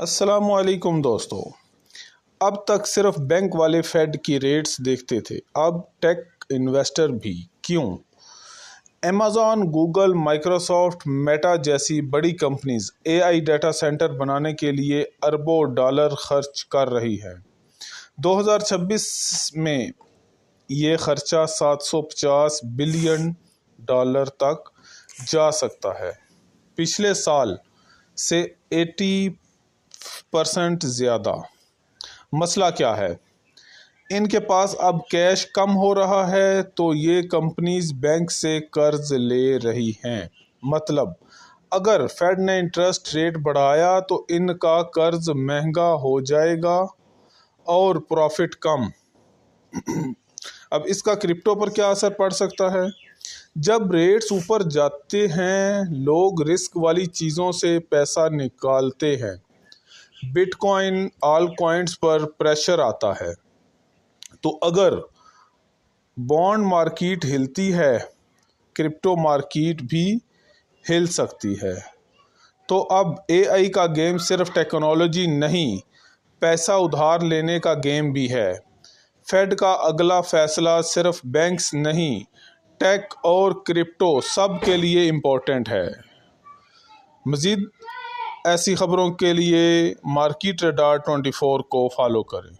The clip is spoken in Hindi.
अस्सलामुअलैकुम दोस्तों। अब तक सिर्फ बैंक वाले फेड की रेट्स देखते थे, अब टेक इन्वेस्टर भी। क्यों? अमेज़ॉन, गूगल, माइक्रोसॉफ्ट, मेटा जैसी बड़ी कंपनीज एआई डाटा सेंटर बनाने के लिए अरबों डॉलर खर्च कर रही है। 2026 में ये खर्चा 750 बिलियन डॉलर तक जा सकता है, पिछले साल से 80% ज़्यादा। मसला क्या है? इनके पास अब कैश कम हो रहा है, तो ये कंपनीज बैंक से कर्ज ले रही हैं। मतलब अगर फेड ने इंटरेस्ट रेट बढ़ाया तो इनका कर्ज महंगा हो जाएगा और प्रॉफिट कम। अब इसका क्रिप्टो पर क्या असर पड़ सकता है? जब रेट्स ऊपर जाते हैं, लोग रिस्क वाली चीज़ों से पैसा निकालते हैं। बिटकॉइन, ऑल कॉइन्स पर प्रेशर आता है, तो अगर बॉन्ड मार्केट हिलती है, क्रिप्टो मार्केट भी हिल सकती है। तो अब एआई का गेम सिर्फ टेक्नोलॉजी नहीं, पैसा उधार लेने का गेम भी है। फेड का अगला फैसला सिर्फ बैंक्स नहीं, टेक और क्रिप्टो सब के लिए इम्पोर्टेंट है। मज़ीद ऐसी खबरों के लिए मार्केट रडार 24 को फॉलो करें।